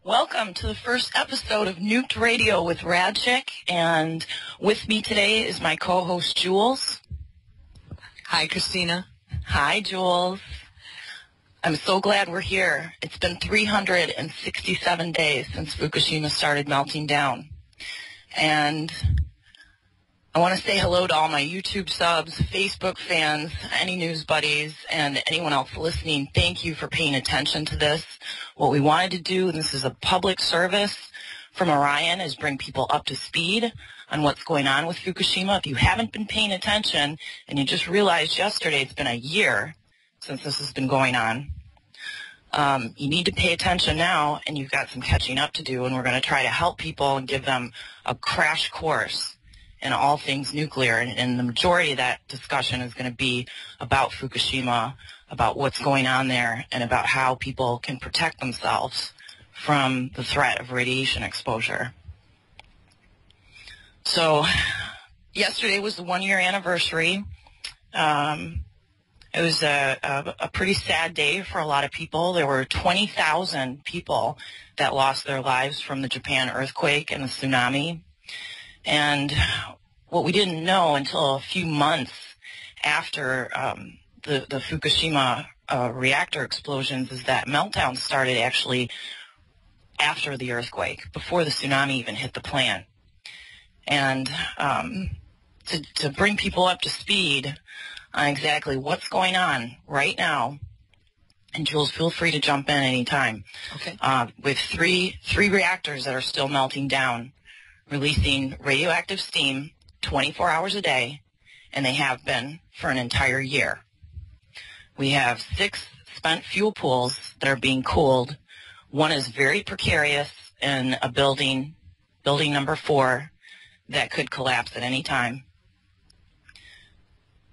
Welcome to the first episode of Nuked Radio with Radchick, and with me today is my co-host Jules. Hi, Christina. Hi, Jules. I'm so glad we're here. It's been 367 days since Fukushima started melting down, and I want to say hello to all my YouTube subs, Facebook fans, any news buddies, and anyone else listening. Thank you for paying attention to this. What we wanted to do, and this is a public service from Orion, is bring people up to speed on what's going on with Fukushima. If you haven't been paying attention and you just realized yesterday it's been a year since this has been going on, you need to pay attention now, and you've got some catching up to do, and we're going to try to help people and give them a crash course in all things nuclear, and the majority of that discussion is going to be about Fukushima, about what's going on there, and about how people can protect themselves from the threat of radiation exposure. So yesterday was the one-year anniversary. It was a pretty sad day for a lot of people. There were 20,000 people that lost their lives from the Japan earthquake and the tsunami. And what we didn't know until a few months after the Fukushima reactor explosions is that Meltdown started actually after the earthquake, before the tsunami even hit the plant. And to bring people up to speed on exactly what's going on right now, and Jules, feel free to jump in anytime. Okay. With three reactors that are still melting down, releasing radioactive steam 24 hours a day, and they have been for an entire year. We have 6 spent fuel pools that are being cooled. One is very precarious in a building number 4, that could collapse at any time.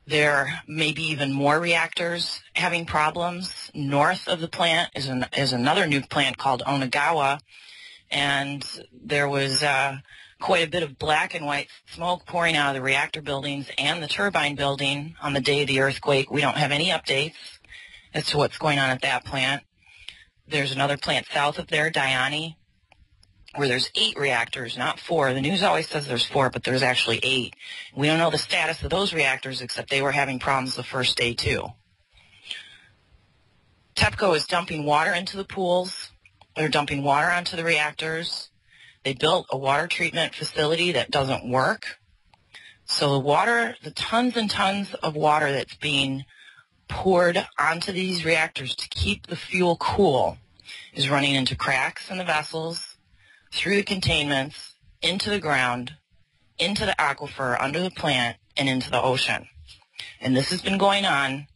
There may be even more reactors having problems. North of the plant is another nuke plant called Onagawa, and there was quite a bit of black and white smoke pouring out of the reactor buildings and the turbine building on the day of the earthquake. We don't have any updates as to what's going on at that plant. There's another plant south of there, Diani, where there's 8 reactors, not 4. The news always says there's 4, but there's actually 8. We don't know the status of those reactors, except they were having problems the first day too. TEPCO is dumping water into the pools. They're dumping water onto the reactors. They built a water treatment facility that doesn't work. So the tons and tons of water that's being poured onto these reactors to keep the fuel cool is running into cracks in the vessels, through the containments, into the ground, into the aquifer, under the plant, and into the ocean. And this has been going on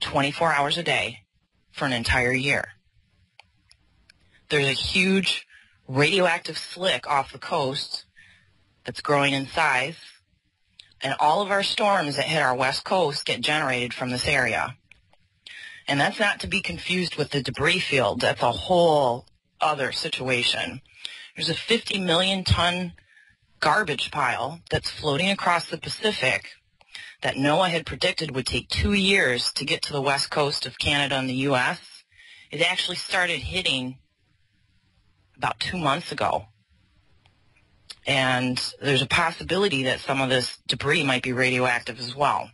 24 hours a day for an entire year. There's a huge radioactive slick off the coast that's growing in size, and all of our storms that hit our west coast get generated from this area. And that's not to be confused with the debris field. That's a whole other situation. There's a 50 million ton garbage pile that's floating across the Pacific that NOAA had predicted would take 2 years to get to the west coast of Canada and the U.S. It actually started hitting about 2 months ago. And there's a possibility that some of this debris might be radioactive as well.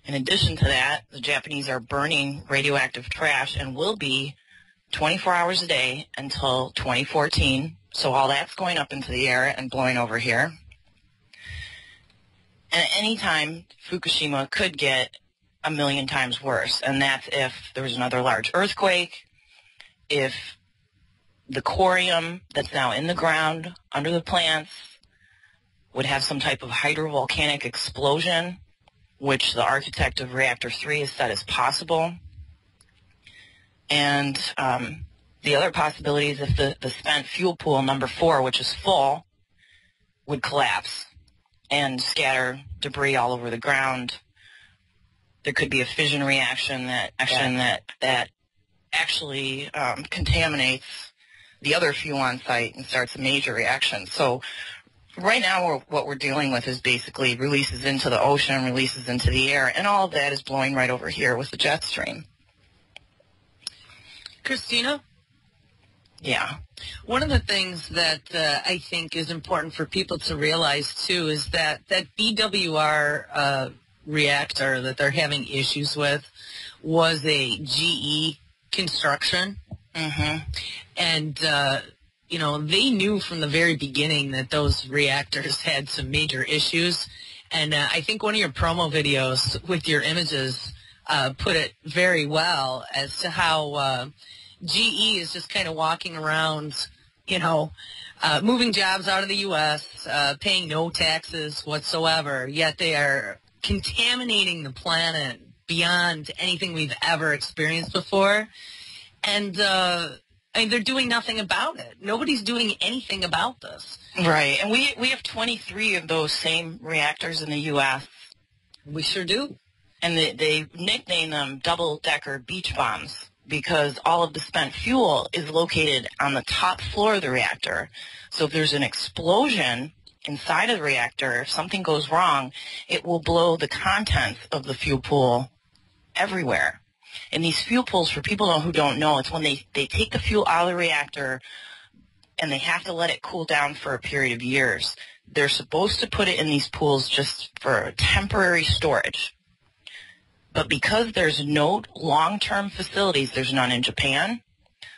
In addition to that, the Japanese are burning radioactive trash and will be 24 hours a day until 2014. So all that's going up into the air and blowing over here. And at any time, Fukushima could get 1,000,000 times worse. And that's if there was another large earthquake, if the corium that's now in the ground under the plants would have some type of hydrovolcanic explosion, which the architect of Reactor 3 has said is possible. And the other possibility is if the spent fuel pool number 4, which is full, would collapse and scatter debris all over the ground. There could be a fission reaction that actually contaminates the other fuel on site and starts a major reaction. So right now what we're dealing with is basically releases into the ocean, releases into the air, and all of that is blowing right over here with the jet stream. Christina, Yeah. One of the things that I think is important for people to realize, too, is that BWR reactor that they're having issues with was a GE construction. Mm-hmm. And, they knew from the very beginning that those reactors had some major issues. And I think one of your promo videos with your images put it very well as to how GE is just kind of walking around, moving jobs out of the U.S., paying no taxes whatsoever, yet they are contaminating the planet beyond anything we've ever experienced before. And they're doing nothing about it. Nobody's doing anything about this. Right. And we have 23 of those same reactors in the U.S. We sure do. And they nickname them double-decker beach bombs because all of the spent fuel is located on the top floor of the reactor. So if there's an explosion inside of the reactor, if something goes wrong, it will blow the contents of the fuel pool everywhere. And these fuel pools, for people who don't know, it's when they take the fuel out of the reactor and they have to let it cool down for a period of years. They're supposed to put it in these pools just for temporary storage. But because there's no long-term facilities, there's none in Japan,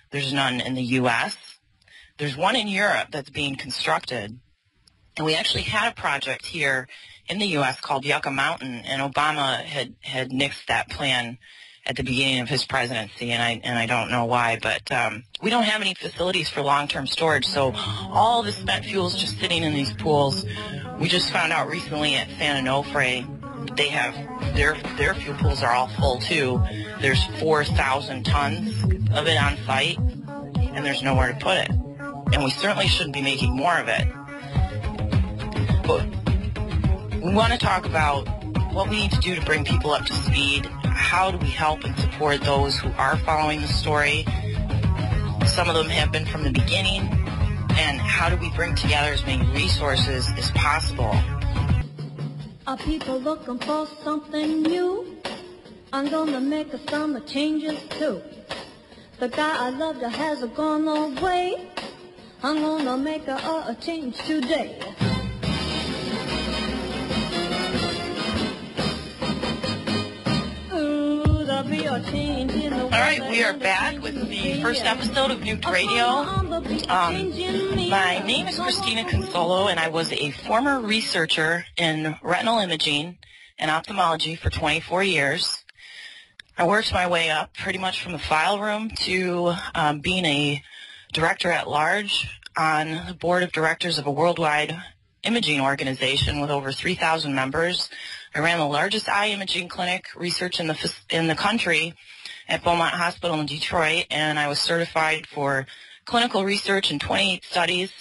there's none in the U.S., there's one in Europe that's being constructed. And we actually had a project here in the U.S. called Yucca Mountain, and Obama had nixed that plan at the beginning of his presidency, and I don't know why, but we don't have any facilities for long-term storage, so all the spent fuel is just sitting in these pools. We just found out recently at San Onofre, they have their fuel pools are all full too. There's 4,000 tons of it on site, and there's nowhere to put it. And we certainly shouldn't be making more of it. But we want to talk about what we need to do to bring people up to speed. How do we help and support those who are following the story? Some of them have been from the beginning. And how do we bring together as many resources as possible? Are people looking for something new? I'm gonna make some changes too. The guy I loved has gone away. I'm gonna make a change today. All right, we are back with the first episode of Nuked Radio. My name is Christina Consolo, and I was a former researcher in retinal imaging and ophthalmology for 24 years. I worked my way up pretty much from the file room to being a director at large on the board of directors of a worldwide imaging organization with over 3,000 members. I ran the largest eye imaging clinic research in the country at Beaumont Hospital in Detroit, and I was certified for clinical research in 28 studies.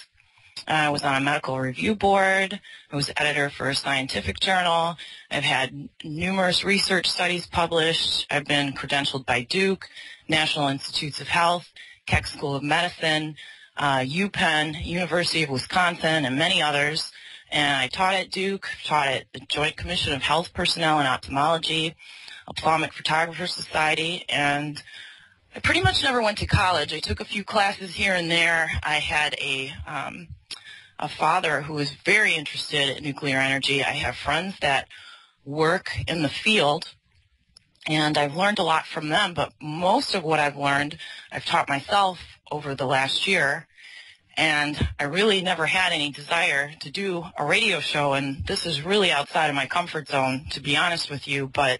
I was on a medical review board. I was editor for a scientific journal. I've had numerous research studies published. I've been credentialed by Duke, National Institutes of Health, Keck School of Medicine, UPenn, University of Wisconsin, and many others. And I taught at Duke, taught at the Joint Commission of Health Personnel in Ophthalmology, Ophthalmic Photographer Society, and I pretty much never went to college. I took a few classes here and there. I had a father who was very interested in nuclear energy. I have friends that work in the field, and I've learned a lot from them, but most of what I've learned I've taught myself over the last year. And I really never had any desire to do a radio show, and this is really outside of my comfort zone, to be honest with you, but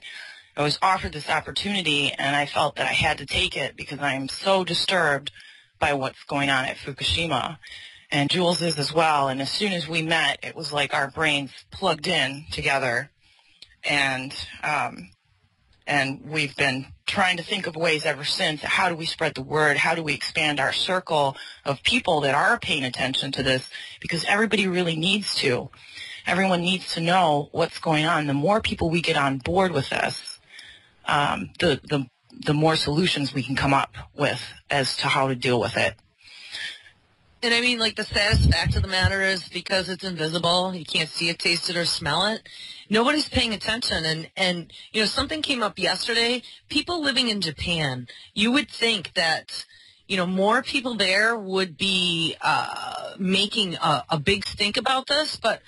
I was offered this opportunity, and I felt that I had to take it because I am so disturbed by what's going on at Fukushima. And Jules is as well, and as soon as we met, it was like our brains plugged in together, and we've been trying to think of ways ever since. How do we spread the word? How do we expand our circle of people that are paying attention to this? Because everybody really needs to. Everyone needs to know what's going on. The more people we get on board with this, the more solutions we can come up with as to how to deal with it. And I mean, like, the saddest fact of the matter is because it's invisible, you can't see it, taste it, or smell it, nobody's paying attention. And something came up yesterday. People living in Japan, you would think that, more people there would be making a big stink about this. But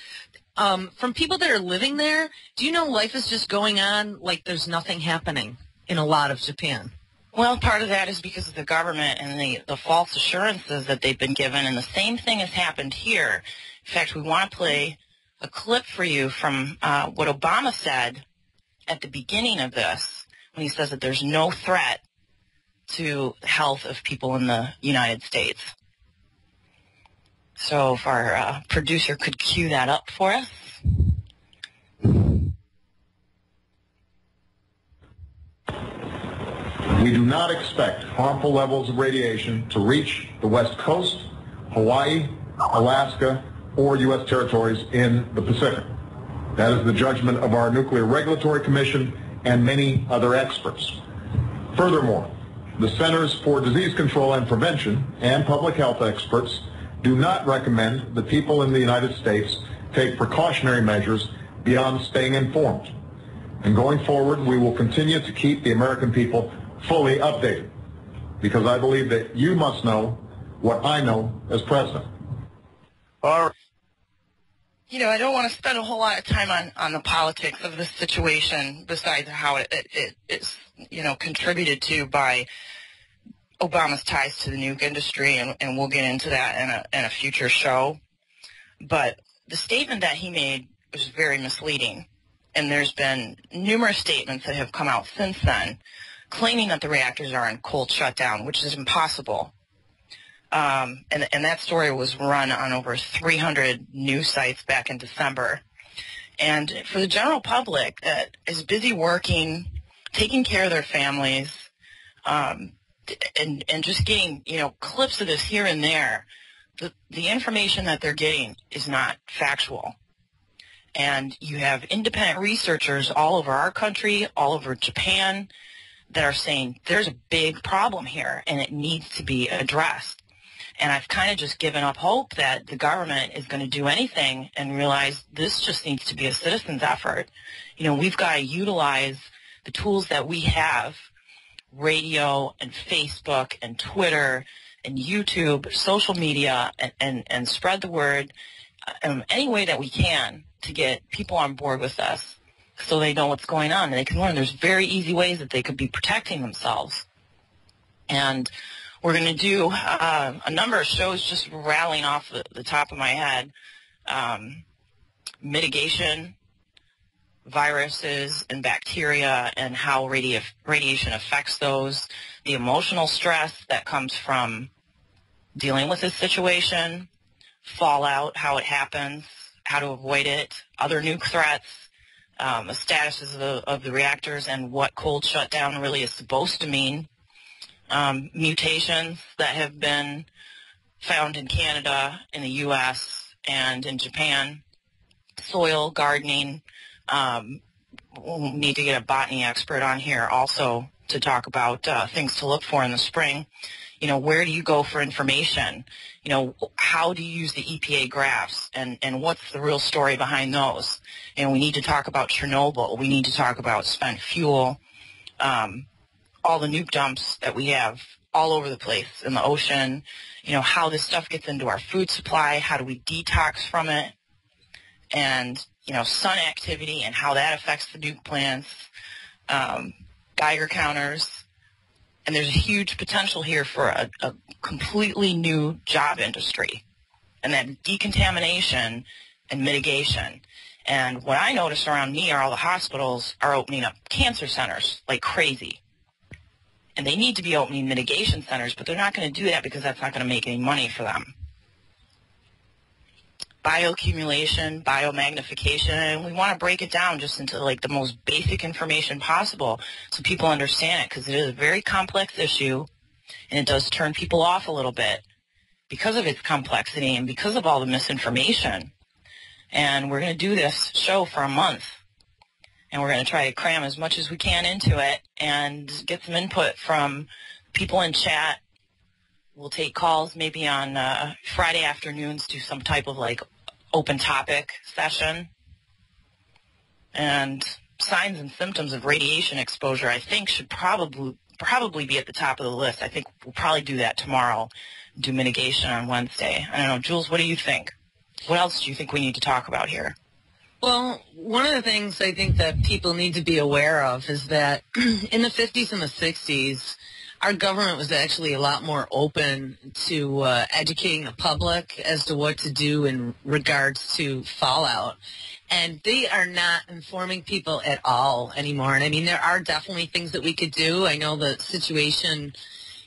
from people that are living there, do you know life is just going on like there's nothing happening in a lot of Japan? Well, part of that is because of the government and the false assurances that they've been given, and the same thing has happened here. In fact, we want to play a clip for you from what Obama said at the beginning of this, when he says that there's no threat to the health of people in the United States. So if our producer could cue that up for us. We do not expect harmful levels of radiation to reach the West Coast, Hawaii, Alaska, or U.S. territories in the Pacific. That is the judgment of our Nuclear Regulatory Commission and many other experts. Furthermore, the Centers for Disease Control and Prevention and public health experts do not recommend that people in the United States take precautionary measures beyond staying informed. And going forward, we will continue to keep the American people fully updated, because I believe that you must know what I know as president. All right. I don't want to spend a whole lot of time on the politics of this situation, besides how it's contributed to by Obama's ties to the nuke industry, and we'll get into that in a future show. But the statement that he made was very misleading, and there's been numerous statements that have come out since then claiming that the reactors are in cold shutdown, which is impossible. And that story was run on over 300 news sites back in December. And for the general public that is busy working, taking care of their families, and just getting, clips of this here and there, the information that they're getting is not factual. And you have independent researchers all over our country, all over Japan, that are saying there's a big problem here and it needs to be addressed. And I've kind of just given up hope that the government is going to do anything and realize this just needs to be a citizen's effort. We've got to utilize the tools that we have, radio and Facebook and Twitter and YouTube, social media, and spread the word any way that we can to get people on board with us so they know what's going on and they can learn. There's very easy ways that they could be protecting themselves. And we're going to do a number of shows just rattling off the top of my head. Mitigation, viruses and bacteria and how radiation affects those, the emotional stress that comes from dealing with this situation, fallout, how it happens, how to avoid it, other nuke threats, the statuses of the reactors and what cold shutdown really is supposed to mean, mutations that have been found in Canada, in the U.S., and in Japan, soil, gardening. We'll need to get a botany expert on here also to talk about things to look for in the spring. Where do you go for information? How do you use the EPA graphs, and what's the real story behind those? And we need to talk about Chernobyl. We need to talk about spent fuel, all the nuke dumps that we have all over the place in the ocean, how this stuff gets into our food supply, how do we detox from it, and, sun activity and how that affects the nuke plants, Geiger counters. And there's a huge potential here for a completely new job industry, and that decontamination and mitigation. And what I notice around me are all the hospitals are opening up cancer centers like crazy. And they need to be opening mitigation centers, but they're not going to do that because that's not going to make any money for them. Bioaccumulation, biomagnification, and we want to break it down just into like the most basic information possible so people understand it, because it is a very complex issue and it does turn people off a little bit because of its complexity and because of all the misinformation. And we're going to do this show for a month, and we're going to try to cram as much as we can into it and get some input from people in chat. We'll take calls maybe on Friday afternoons, do some type of like open topic session. And signs and symptoms of radiation exposure, I think, should probably probably be at the top of the list. I think we'll probably do that tomorrow, do mitigation on Wednesday. I don't know, Jules, what do you think? What else do you think we need to talk about here? Well, one of the things I think that people need to be aware of is that in the 50s and the 60s, our government was actually a lot more open to educating the public as to what to do in regards to fallout. And they are not informing people at all anymore. And I mean, there are definitely things that we could do. I know the situation,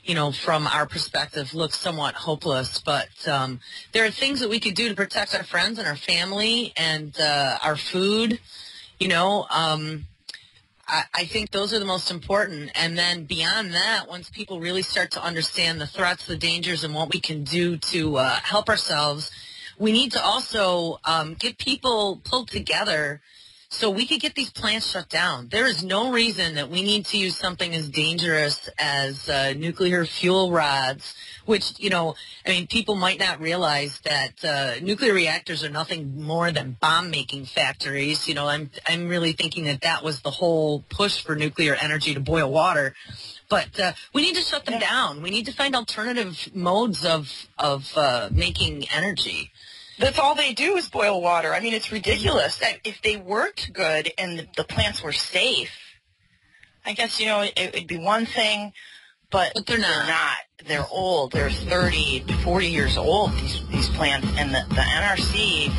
you know, from our perspective looks somewhat hopeless, but there are things that we could do to protect our friends and our family and our food, you know. I think those are the most important. And then beyond that, once people really start to understand the threats, the dangers, and what we can do to help ourselves, we need to also get people pulled together so we could get these plants shut down. There is no reason that we need to use something as dangerous as nuclear fuel rods, which, you know, I mean, people might not realize that nuclear reactors are nothing more than bomb-making factories. You know, I'm really thinking that that was the whole push for nuclear energy to boil water. But we need to shut them down. We need to find alternative modes of making energy. That's all they do is boil water. I mean, it's ridiculous. If they worked good and the plants were safe, I guess, you know, it would be one thing, but they're not. They're old. They're 30 to 40 years old, these plants. And the NRC,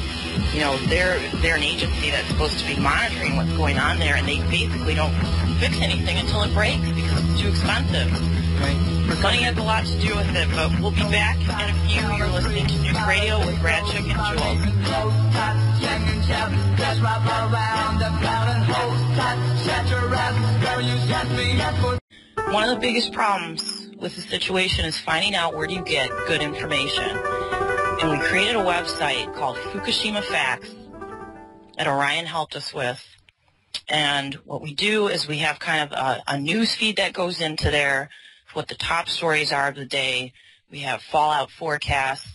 you know, they're an agency that's supposed to be monitoring what's going on there, and they basically don't fix anything until it breaks because it's too expensive. Right. Money has a lot to do with it, but we'll be back in a few. You're listening to Nuke Radio with Brad, Chick, and Jules. One of the biggest problems with the situation is finding out where do you get good information. And we created a website called Fukushima Facts that Orion helped us with. And what we do is we have kind of a news feed that goes into there, what the top stories are of the day. We have fallout forecasts.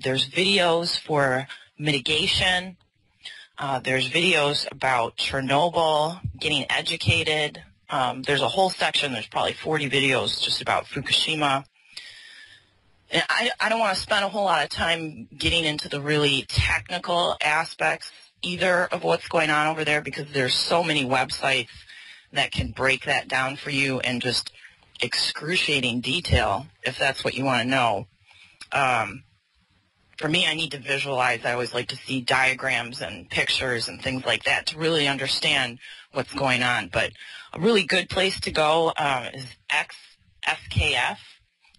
There's videos for mitigation. There's videos about Chernobyl, getting educated. There's a whole section. There's probably 40 videos just about Fukushima. And I don't want to spend a whole lot of time getting into the really technical aspects either of what's going on over there, because there's so many websites that can break that down for you and just excruciating detail, if that's what you want to know. For me, I need to visualize. I always like to see diagrams and pictures and things like that to really understand what's going on. But a really good place to go is SKF.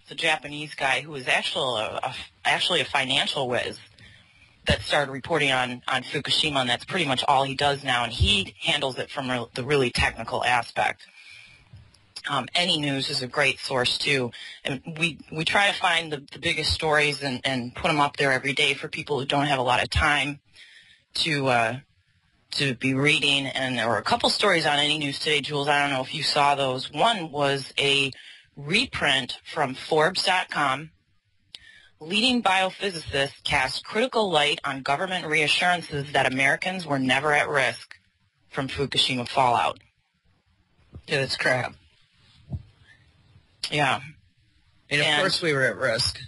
It's a Japanese guy who is actually a financial whiz that started reporting on Fukushima, and that's pretty much all he does now, and he handles it from the really technical aspect. Any News is a great source, too. And we try to find the biggest stories and put them up there every day for people who don't have a lot of time to be reading. And there were a couple stories on Any News today, Jules. I don't know if you saw those. One was a reprint from Forbes.com. Leading biophysicists cast critical light on government reassurances that Americans were never at risk from Fukushima fallout. Yeah, that's crap. Yeah. And of course we were at risk.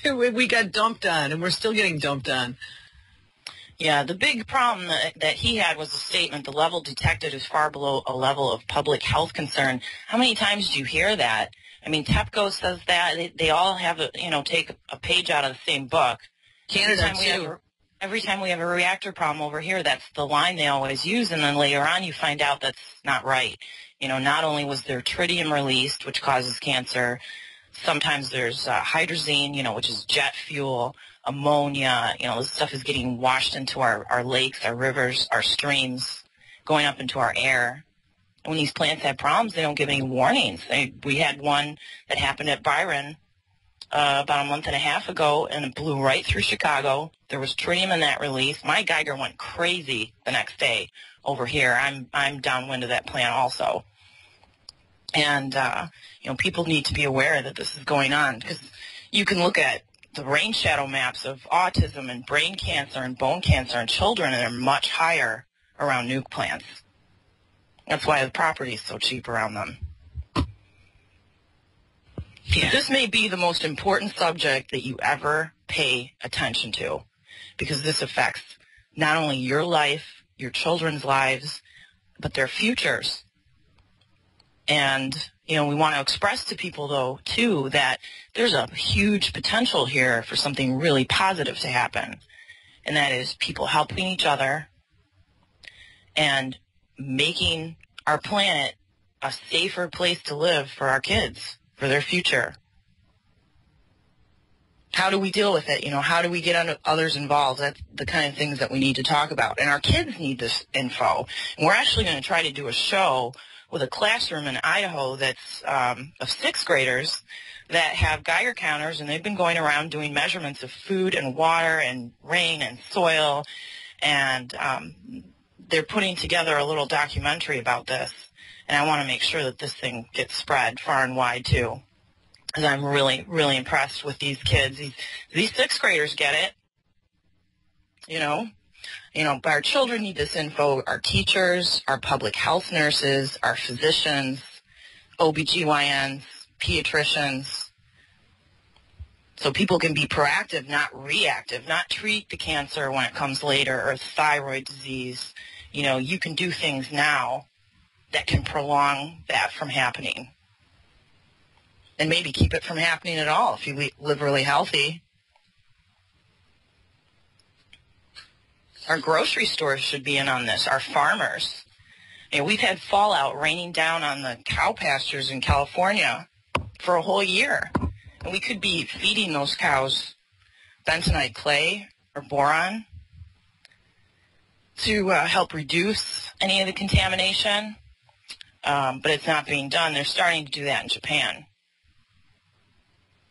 We got dumped on, and we're still getting dumped on. Yeah, the big problem that he had was a statement, the level detected is far below a level of public health concern. How many times do you hear that? I mean, TEPCO says that. They all have, take a page out of the same book. Canada, too. Every time we have a reactor problem over here, that's the line they always use, and then later on you find out that's not right. Not only was there tritium released, which causes cancer, sometimes there's hydrazine, which is jet fuel, ammonia. This stuff is getting washed into our lakes, our rivers, our streams, going up into our air. When these plants have problems, they don't give any warnings. We had one that happened at Byron about a month and a half ago, and it blew right through Chicago. There was tritium in that release. My Geiger went crazy the next day over here. I'm downwind of that plant also. And, people need to be aware that this is going on, because you can look at the rain shadow maps of autism and brain cancer and bone cancer in children, and they're much higher around nuke plants. That's why the property is so cheap around them. Yeah. This may be the most important subject that you ever pay attention to, because this affects not only your life, your children's lives, but their futures. And, you know, we want to express to people, though, too, that there's a huge potential here for something really positive to happen. And that is people helping each other and making our planet a safer place to live for our kids, for their future. How do we deal with it? You know, how do we get others involved? That's the kind of things that we need to talk about. And our kids need this info. And we're actually going to try to do a show with a classroom in Idaho that's of sixth graders that have Geiger counters, and they've been going around doing measurements of food and water and rain and soil. And they're putting together a little documentary about this. And I want to make sure that this thing gets spread far and wide, too. Because I'm really, really impressed with these kids. These sixth graders get it. You know, our children need this info. Our teachers, our public health nurses, our physicians, OBGYNs, pediatricians. So people can be proactive, not reactive, not treat the cancer when it comes later or thyroid disease. You know, you can do things now that can prolong that from happening. And maybe keep it from happening at all if you live really healthy. Our grocery stores should be in on this, our farmers. You know, we've had fallout raining down on the cow pastures in California for a whole year. And we could be feeding those cows bentonite clay or boron to help reduce any of the contamination. But it's not being done. They're starting to do that in Japan.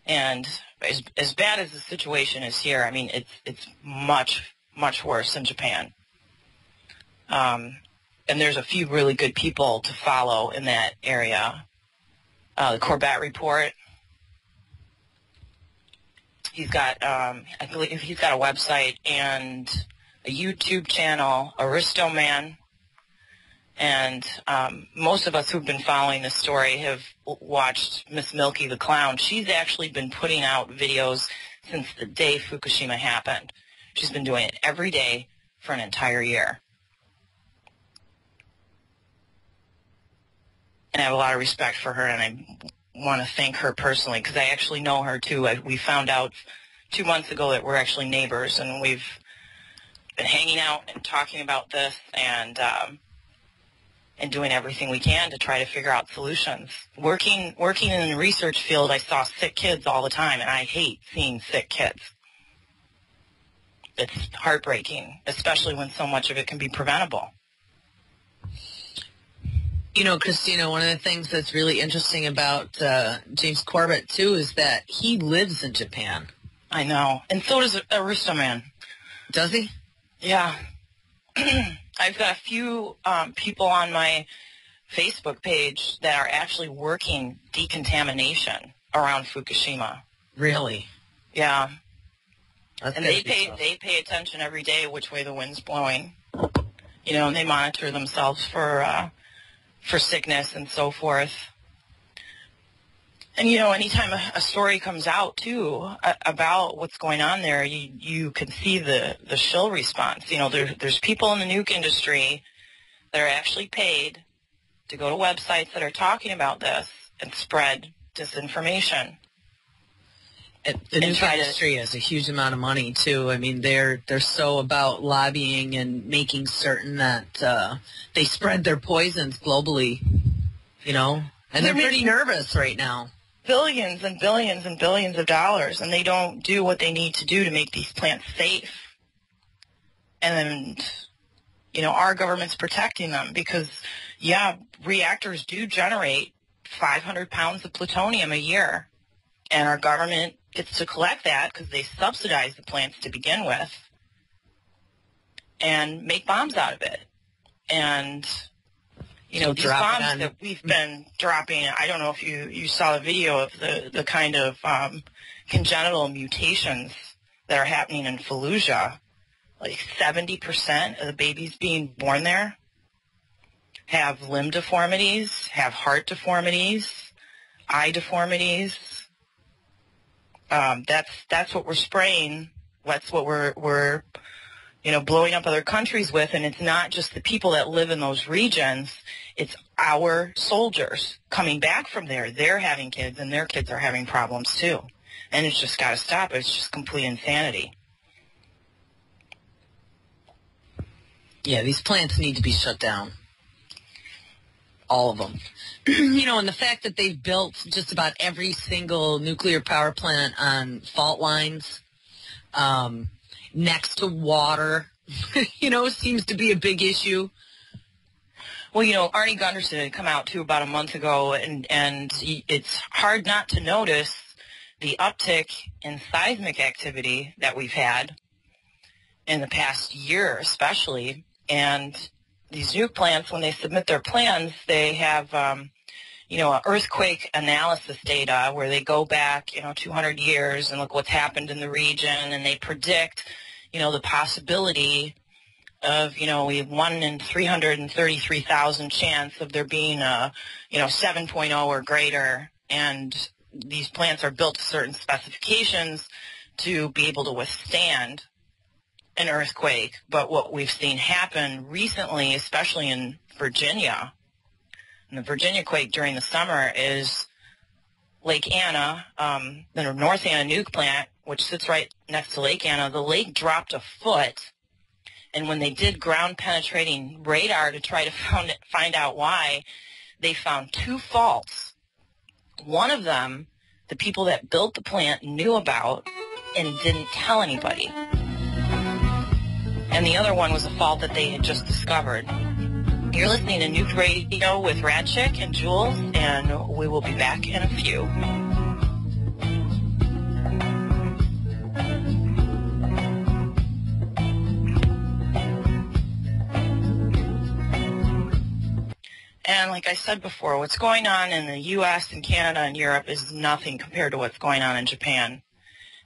And as bad as the situation is here, I mean, it's much, much worse in Japan. And there's a few really good people to follow in that area. The Corbett Report. He's got, I believe he's got a website and a YouTube channel, Aristoman. And most of us who've been following this story have watched Miss Milky the Clown. She's actually been putting out videos since the day Fukushima happened. She's been doing it every day for an entire year. And I have a lot of respect for her, and I want to thank her personally because I actually know her, too. We found out 2 months ago that we're actually neighbors, and we've been hanging out and talking about this and doing everything we can to try to figure out solutions. Working in the research field, I saw sick kids all the time, and I hate seeing sick kids. It's heartbreaking, especially when so much of it can be preventable. You know, Christina, one of the things that's really interesting about James Corbett, too, is that he lives in Japan. I know. And so does Aristoman. Does he? Yeah. I've got a few people on my Facebook page that are actually working decontamination around Fukushima. Really? Yeah. That's and they pay attention every day which way the wind's blowing. You know, and they monitor themselves for sickness and so forth. And, you know, anytime a story comes out, too, about what's going on there, you can see the shill response. You know, there's people in the nuke industry that are actually paid to go to websites that are talking about this and spread disinformation. The nuke industry has a huge amount of money, too. I mean, they're so about lobbying and making certain that they spread their poisons globally, you know. And they're pretty nervous right now. Billions and billions and billions of dollars, and they don't do what they need to do to make these plants safe. And, you know, our government's protecting them because, yeah, reactors do generate 500 pounds of plutonium a year. And our government gets to collect that because they subsidize the plants to begin with and make bombs out of it. And, you know, these bombs that we've been dropping, I don't know if you saw the video of the kind of congenital mutations that are happening in Fallujah. Like 70% of the babies being born there have limb deformities, have heart deformities, eye deformities, That's what we're spraying. That's what we're blowing up other countries with. And it's not just the people that live in those regions. It's our soldiers coming back from there. They're having kids, and their kids are having problems too. And it's just got to stop. It's just complete insanity. Yeah, these plants need to be shut down. All of them. And the fact that they've built just about every single nuclear power plant on fault lines, next to water, seems to be a big issue. Well, Arnie Gunderson had come out, too, about a month ago, and it's hard not to notice the uptick in seismic activity that we've had in the past year especially. And these nuke plants, when they submit their plans, they have, earthquake analysis data where they go back, 200 years and look what's happened in the region, and they predict, the possibility of, we have 1 in 333,000 chance of there being a, 7.0 or greater. And these plants are built to certain specifications to be able to withstand an earthquake. But what we've seen happen recently, especially in Virginia, and the Virginia quake during the summer, is Lake Anna, the North Anna nuke plant, which sits right next to Lake Anna. The lake dropped a foot, and when they did ground-penetrating radar to try to find out why, they found 2 faults. One of them, the people that built the plant knew about and didn't tell anybody. And the other one was a fault that they had just discovered. You're listening to Nuked Radio with Radchick and Jules, and we will be back in a few. And like I said before, what's going on in the U.S. and Canada and Europe is nothing compared to what's going on in Japan.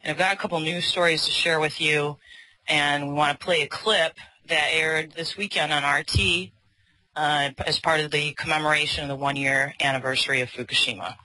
And I've got a couple news stories to share with you, and we want to play a clip that aired this weekend on RT as part of the commemoration of the 1-year anniversary of Fukushima.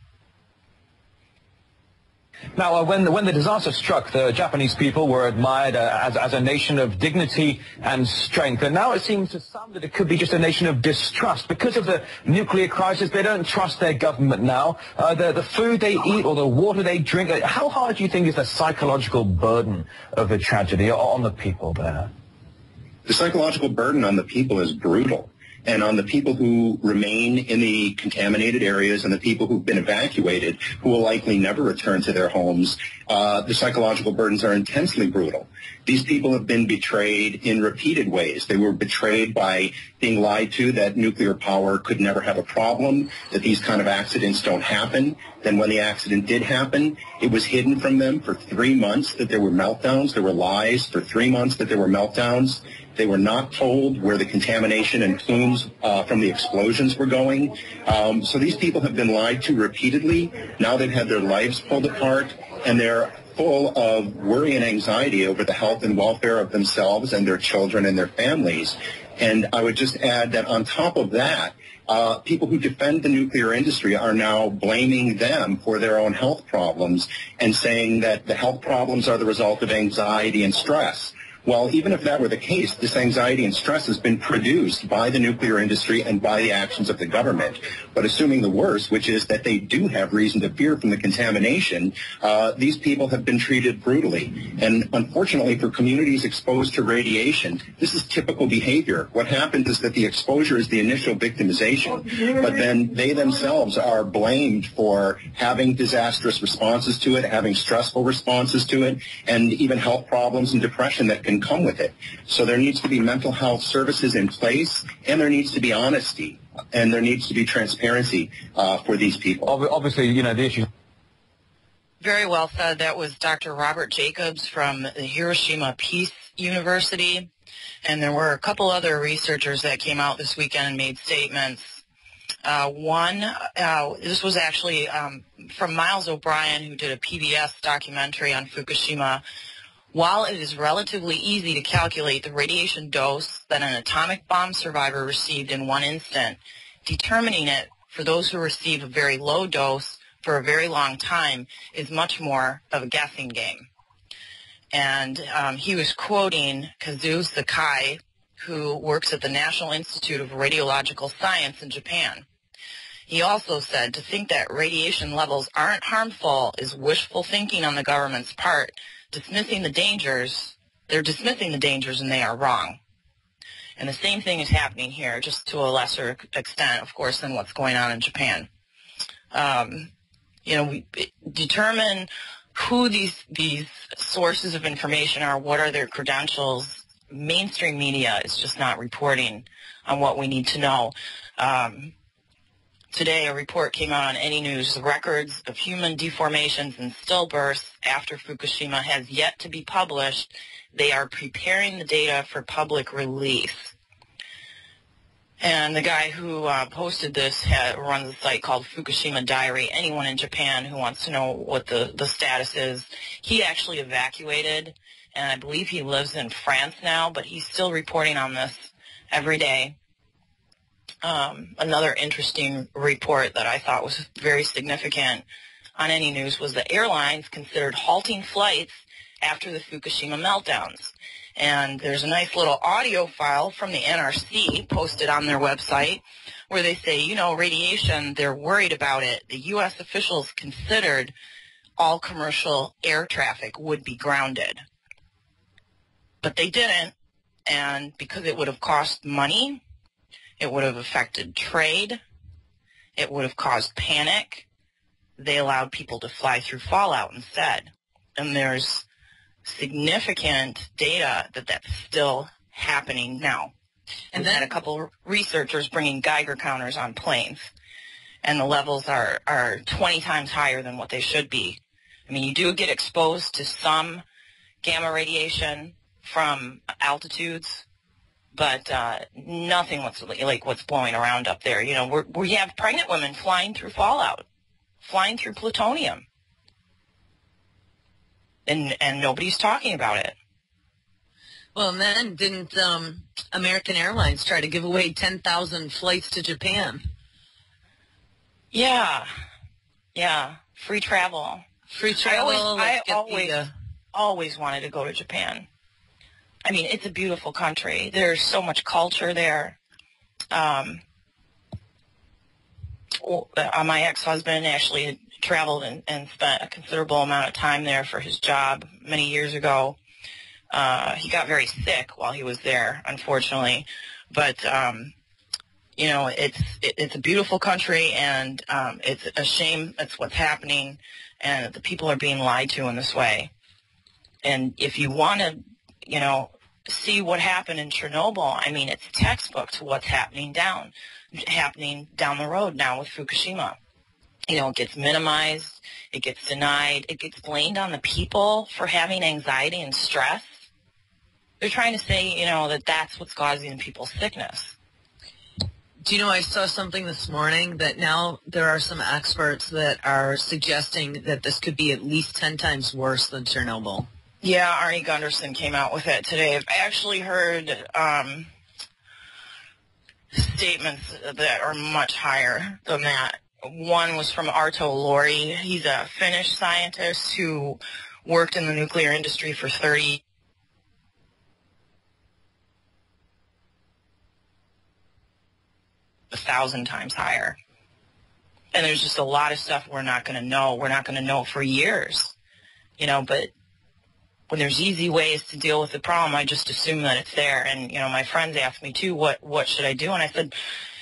Now, when the disaster struck, the Japanese people were admired as a nation of dignity and strength. And now it seems to some that it could be just a nation of distrust. Because of the nuclear crisis, they don't trust their government now. The food they eat or the water they drink, how hard do you think is the psychological burden of the tragedy on the people there? The psychological burden on the people is brutal. And on the people who remain in the contaminated areas and the people who've been evacuated, who will likely never return to their homes, the psychological burdens are intensely brutal. These people have been betrayed in repeated ways. They were betrayed by being lied to that nuclear power could never have a problem, that these kind of accidents don't happen. Then when the accident did happen, it was hidden from them for 3 months that there were meltdowns. There were lies for 3 months that there were meltdowns. They were not told where the contamination and plumes from the explosions were going. So these people have been lied to repeatedly. Now they've had their lives pulled apart, and they're full of worry and anxiety over the health and welfare of themselves and their children and their families. And I would just add that on top of that, people who defend the nuclear industry are now blaming them for their own health problems and saying that the health problems are the result of anxiety and stress. Well, even if that were the case, this anxiety and stress has been produced by the nuclear industry and by the actions of the government. But assuming the worst, which is that they do have reason to fear from the contamination, these people have been treated brutally. And unfortunately, for communities exposed to radiation, this is typical behavior. What happens is that the exposure is the initial victimization, but then they themselves are blamed for having disastrous responses to it, having stressful responses to it, and even health problems and depression that can come with it. So there needs to be mental health services in place, and there needs to be honesty, and there needs to be transparency for these people. Obviously, the issue. Very well said. That was Dr. Robert Jacobs from the Hiroshima Peace University. And there were a couple other researchers that came out this weekend and made statements. This was actually from Miles O'Brien, who did a PBS documentary on Fukushima. While it is relatively easy to calculate the radiation dose that an atomic bomb survivor received in one instant, determining it for those who receive a very low dose for a very long time is much more of a guessing game. And he was quoting Kazuo Sakai, who works at the National Institute of Radiological Science in Japan. He also said to think that radiation levels aren't harmful is wishful thinking on the government's part, dismissing the dangers. They're dismissing the dangers, and they are wrong. And the same thing is happening here, just to a lesser extent, of course, than what's going on in Japan. We determine who these sources of information are, what are their credentials. Mainstream media is just not reporting on what we need to know. Today, a report came out on Any News. The records of human deformations and stillbirths after Fukushima has yet to be published. They are preparing the data for public release. And the guy who posted this runs a site called Fukushima Diary. Anyone in Japan who wants to know what the status is, he actually evacuated, and I believe he lives in France now, but he's still reporting on this every day. Another interesting report that I thought was very significant on Any News was that airlines considered halting flights after the Fukushima meltdowns. And there's a nice little audio file from the NRC posted on their website where they say, radiation, they're worried about it. The U.S. officials considered all commercial air traffic would be grounded. But they didn't, and because it would have cost money, it would have affected trade, it would have caused panic, they allowed people to fly through fallout instead. And there's significant data that that's still happening now. And then a couple of researchers bringing Geiger counters on planes, and the levels are 20 times higher than what they should be. I mean, you do get exposed to some gamma radiation from altitudes, but nothing like what's blowing around up there. We have pregnant women flying through fallout, flying through plutonium. And nobody's talking about it. Well, and then didn't American Airlines try to give away 10,000 flights to Japan? Yeah. Free travel. I always wanted to go to Japan. I mean, it's a beautiful country. There's so much culture there. My ex-husband actually traveled and spent a considerable amount of time there for his job many years ago. He got very sick while he was there, unfortunately. But, it's a beautiful country, and it's a shame that's what's happening, and the people are being lied to in this way. And if you want to, see what happened in Chernobyl, I mean, it's textbook to what's happening down the road now with Fukushima. It gets minimized, it gets denied, it gets blamed on the people for having anxiety and stress. They're trying to say, that that's what's causing people's sickness. Do you know, I saw something this morning that now there are some experts that are suggesting that this could be at least 10 times worse than Chernobyl. Yeah, Arnie Gunderson came out with it today. I've actually heard statements that are much higher than that. One was from Arto Lori. He's a Finnish scientist who worked in the nuclear industry for 30 years. 1,000 times higher. And there's just a lot of stuff we're not going to know. We're not going to know for years. But when there's easy ways to deal with the problem, I just assume that it's there. And, my friends asked me, too, what should I do? And I said,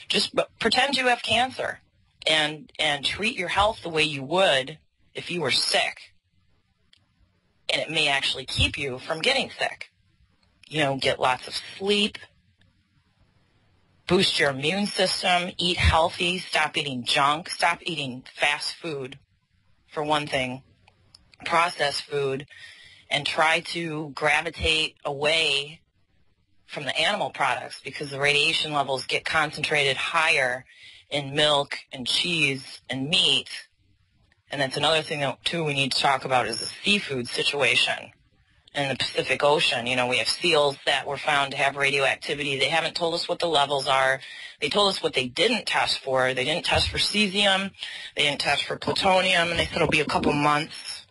just pretend you have cancer and treat your health the way you would if you were sick. And it may actually keep you from getting sick. Get lots of sleep, boost your immune system, eat healthy, stop eating junk, stop eating fast food, for one thing, processed food, and try to gravitate away from the animal products because the radiation levels get concentrated higher in milk and cheese and meat. And that's another thing, too, we need to talk about is the seafood situation. in the Pacific Ocean. You know, we have seals that were found to have radioactivity. They haven't told us what the levels are. They told us what they didn't test for. They didn't test for cesium. They didn't test for plutonium, and they said it'll be a couple months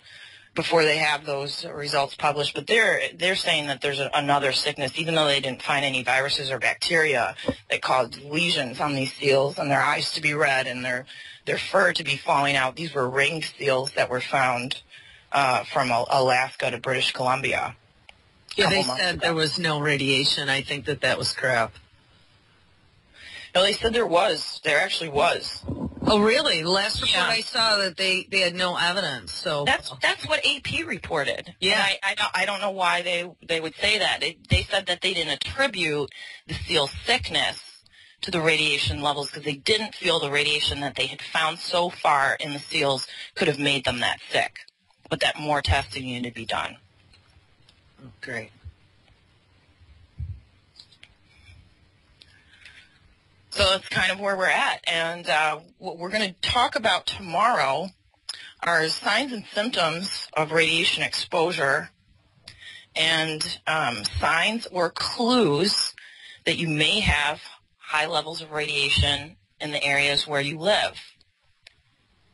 before they have those results published. But they're saying that there's another sickness, even though they didn't find any viruses or bacteria that caused lesions on these seals, and their eyes to be red and their fur to be falling out. These were ringed seals that were found from Alaska to British Columbia. Yeah, they said there was no radiation. I think that was crap. No, they said there was. There actually was. Oh, really? The last report I saw that they had no evidence. So that's what AP reported. Yeah, and I don't know why they would say that. They said that they didn't attribute the seal sickness to the radiation levels because they didn't feel the radiation that they had found so far in the seals could have made them that sick, but that more testing needed to be done. Oh, great. So that's kind of where we're at. And what we're going to talk about tomorrow are signs and symptoms of radiation exposure and signs or clues that you may have high levels of radiation in the areas where you live.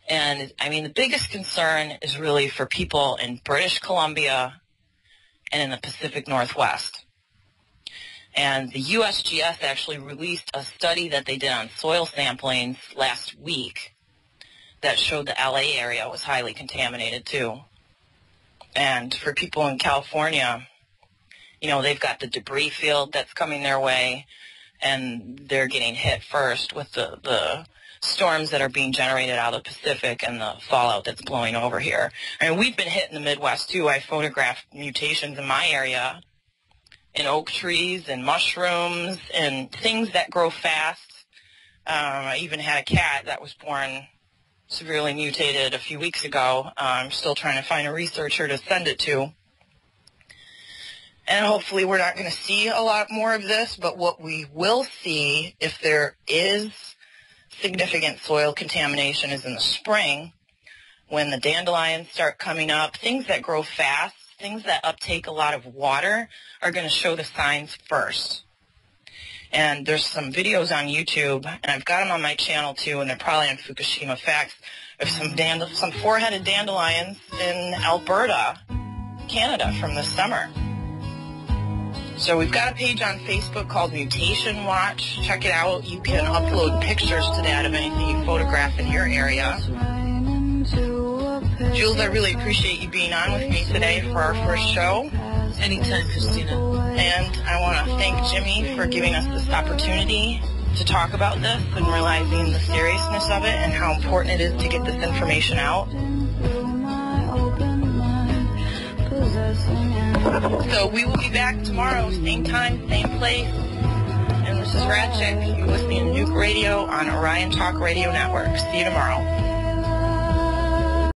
And, I mean, the biggest concern is really for people in British Columbia and in the Pacific Northwest. And the USGS actually released a study that they did on soil samplings last week that showed the LA area was highly contaminated too. And for people in California, you know, they've got the debris field that's coming their way, and they're getting hit first with the storms that are being generated out of the Pacific and the fallout that's blowing over here. I mean, we've been hit in the Midwest too. I photographed mutations in my area in oak trees and mushrooms and things that grow fast. I even had a cat that was born severely mutated a few weeks ago. I'm still trying to find a researcher to send it to. And hopefully we're not going to see a lot more of this, but what we will see if there is significant soil contamination is in the spring when the dandelions start coming up. Things that grow fast, things that uptake a lot of water are going to show the signs first. And there's some videos on YouTube, and I've got them on my channel too, and they're probably on Fukushima Facts, of some four-headed dandelions in Alberta, Canada from this summer. So we've got a page on Facebook called Mutation Watch. Check it out. You can upload pictures to that of anything you photograph in your area. Jules, I really appreciate you being on with me today for our first show. Anytime, Christina. And I want to thank Jimmy for giving us this opportunity to talk about this and realizing the seriousness of it and how important it is to get this information out. So we will be back tomorrow, same time, same place. And this is Rad Chick. You're listening to Nuke Radio on Orion Talk Radio Network. See you tomorrow.